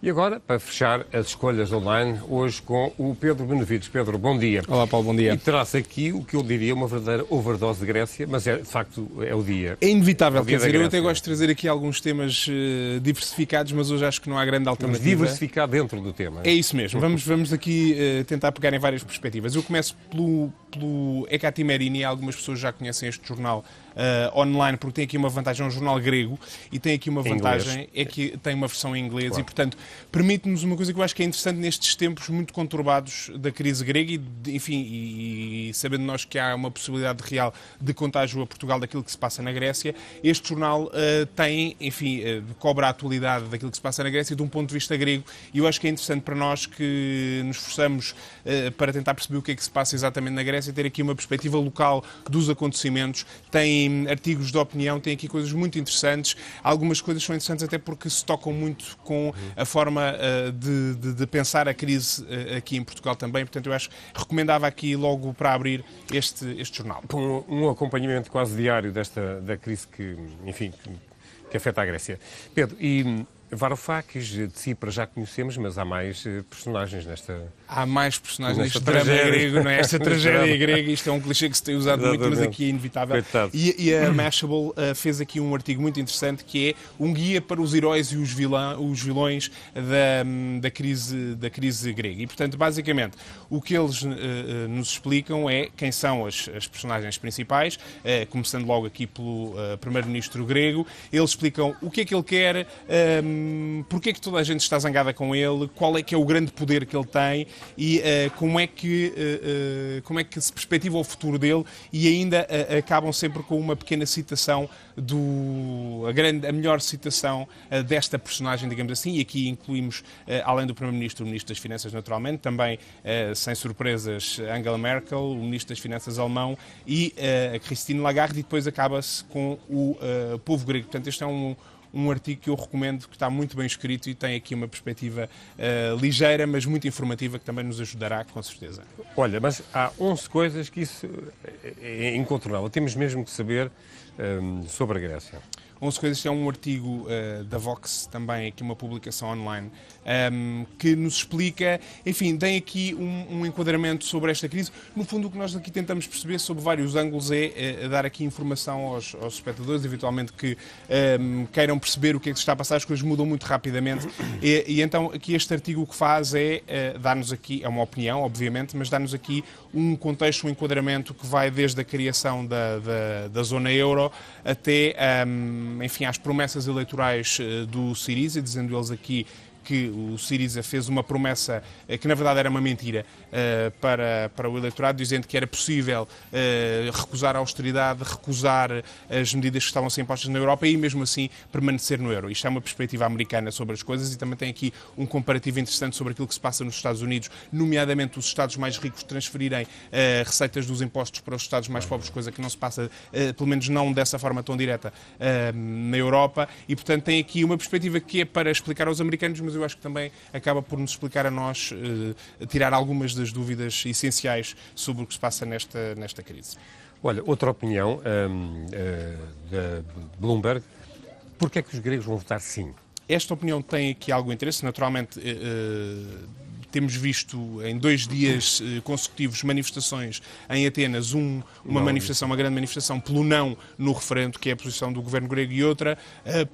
E agora, para fechar as escolhas online, hoje com o Pedro Benevides. Pedro, bom dia. Olá, Paulo, bom dia. E traz aqui o que eu diria uma verdadeira overdose de Grécia, mas de facto é o dia. É inevitável, dia quer dizer, da eu até Grécia. gosto de trazer aqui alguns temas diversificados, mas hoje acho que não há grande Mas alternativa. diversificar dentro do tema. É isso mesmo, vamos aqui tentar pegar em várias perspectivas. Eu começo pelo Ekati Merini, algumas pessoas já conhecem este jornal online, porque tem aqui uma vantagem, é um jornal grego, e tem aqui uma vantagem, é que tem uma versão em inglês, Claro. e portanto permite-nos uma coisa que eu acho que é interessante nestes tempos muito conturbados da crise grega, e sabendo nós que há uma possibilidade real de contágio a Portugal daquilo que se passa na Grécia, este jornal cobra a atualidade daquilo que se passa na Grécia de um ponto de vista grego, e eu acho que é interessante para nós que nos esforçamos para tentar perceber o que é que se passa exatamente na Grécia, ter aqui uma perspectiva local dos acontecimentos. Tem artigos de opinião, tem aqui coisas muito interessantes. Algumas coisas são interessantes até porque se tocam muito com a forma de pensar a crise aqui em Portugal também. Portanto, eu acho que recomendava aqui logo para abrir este jornal. Com um acompanhamento quase diário da crise que afeta a Grécia. Pedro, e Varoufakis, de Tsipras já conhecemos, mas há mais personagens nesta... Há mais personagens Nesta neste drama tragédia. grego, não é? Esta tragédia grega, isto é um clichê que se tem usado muito, mas Exatamente. aqui é inevitável. Coitado. E a Mashable fez aqui um artigo muito interessante que é um guia para os heróis e os vilões da crise grega. E, portanto, basicamente, o que eles nos explicam é quem são as personagens principais, começando logo aqui pelo primeiro-ministro grego. Eles explicam o que é que ele quer, porque é que toda a gente está zangada com ele, qual é que é o grande poder que ele tem e como é que se perspectiva o futuro dele, e ainda acabam sempre com uma pequena citação a melhor citação desta personagem, digamos assim, e aqui incluímos, além do Primeiro-Ministro, o Ministro das Finanças, naturalmente, também, sem surpresas, Angela Merkel, o Ministro das Finanças alemão e a Christine Lagarde, e depois acaba-se com o povo grego. Portanto, este é um artigo que eu recomendo, que está muito bem escrito e tem aqui uma perspectiva ligeira, mas muito informativa, que também nos ajudará, com certeza. Olha, mas há 11 coisas que isso é incontornável. Temos mesmo que saber sobre a Grécia. 11 coisas é um artigo da Vox, também aqui uma publicação online, que nos explica, enfim, tem aqui um enquadramento sobre esta crise. No fundo, o que nós aqui tentamos perceber sobre vários ângulos é dar aqui informação aos espectadores, eventualmente que queiram perceber o que é que se está a passar. As coisas mudam muito rapidamente e então aqui este artigo o que faz é dar-nos aqui, é uma opinião, obviamente, mas dar-nos aqui um contexto, um enquadramento que vai desde a criação da zona euro até enfim, às promessas eleitorais do Syriza, dizendo eles aqui que o Syriza fez uma promessa que na verdade era uma mentira para o eleitorado, dizendo que era possível recusar a austeridade, recusar as medidas que estavam a ser impostas na Europa e mesmo assim permanecer no euro. Isto é uma perspectiva americana sobre as coisas e também tem aqui um comparativo interessante sobre aquilo que se passa nos Estados Unidos, nomeadamente os Estados mais ricos transferirem receitas dos impostos para os Estados mais pobres, coisa que não se passa, pelo menos não dessa forma tão direta, na Europa, e portanto tem aqui uma perspectiva que é para explicar aos americanos, mas eu acho que também acaba por nos explicar a nós, tirar algumas das dúvidas essenciais sobre o que se passa nesta crise. Olha, outra opinião da Bloomberg. Porquê é que os gregos vão votar sim? Esta opinião tem aqui algum interesse. Naturalmente, temos visto em 2 dias consecutivos manifestações em Atenas, uma grande manifestação pelo não no referendo, que é a posição do governo grego, e outra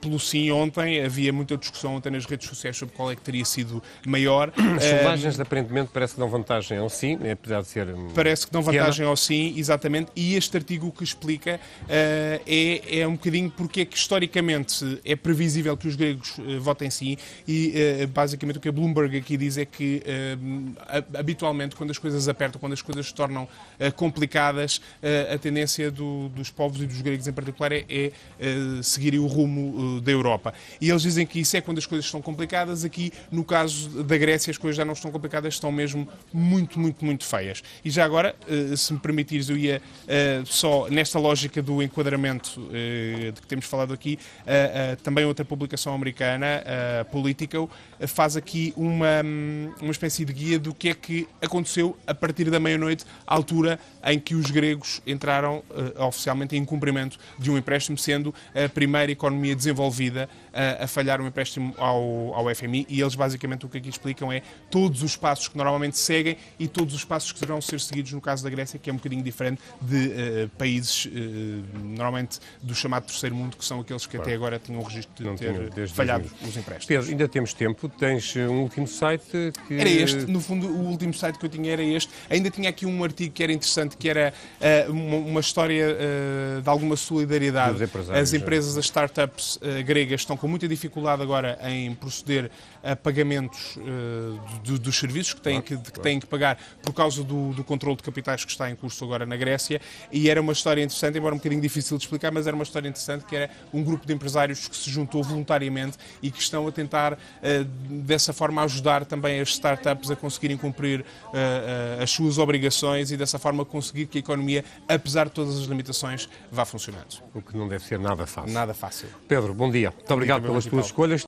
pelo sim ontem. Havia muita discussão ontem nas redes sociais sobre qual é que teria sido maior. As sondagens aparentemente parece que dão vantagem ao sim, apesar de ser Parece que dão pequena. vantagem ao sim, exatamente, e este artigo que explica é um bocadinho porque é que historicamente é previsível que os gregos votem sim, e basicamente o que a Bloomberg aqui diz é que habitualmente quando as coisas apertam, quando as coisas se tornam complicadas, a tendência dos povos e dos gregos em particular é seguirem o rumo da Europa. E eles dizem que isso é quando as coisas estão complicadas. Aqui, no caso da Grécia, as coisas já não estão complicadas, estão mesmo muito, muito, muito feias. E já agora, se me permitires, eu ia só nesta lógica do enquadramento de que temos falado aqui, também outra publicação americana, Politico, faz aqui uma espécie de guia do que é que aconteceu a partir da meia-noite, à altura em que os gregos entraram oficialmente em cumprimento de um empréstimo, sendo a primeira economia desenvolvida a falhar um empréstimo ao FMI, e eles basicamente o que aqui explicam é todos os passos que normalmente seguem e todos os passos que deverão ser seguidos no caso da Grécia, que é um bocadinho diferente de países normalmente do chamado terceiro mundo, que são aqueles que até agora tinham o registro de ter falhado os empréstimos. Pedro, ainda temos tempo. Tens um último site que... Era este, no fundo, o último site que eu tinha era este. Ainda tinha aqui um artigo que era interessante, que era uma história de alguma solidariedade. As empresas, as startups gregas estão com muita dificuldade agora em proceder a pagamentos dos serviços que têm que pagar por causa do controle de capitais que está em curso agora na Grécia, e era uma história interessante, embora um bocadinho difícil de explicar, mas era uma história interessante, que era um grupo de empresários que se juntou voluntariamente e que estão a tentar, dessa forma, ajudar também as startups a conseguirem cumprir as suas obrigações e dessa forma conseguir que a economia, apesar de todas as limitações, vá funcionando. O que não deve ser nada fácil. Nada fácil. Pedro, bom dia. Muito obrigado pelas tuas escolhas.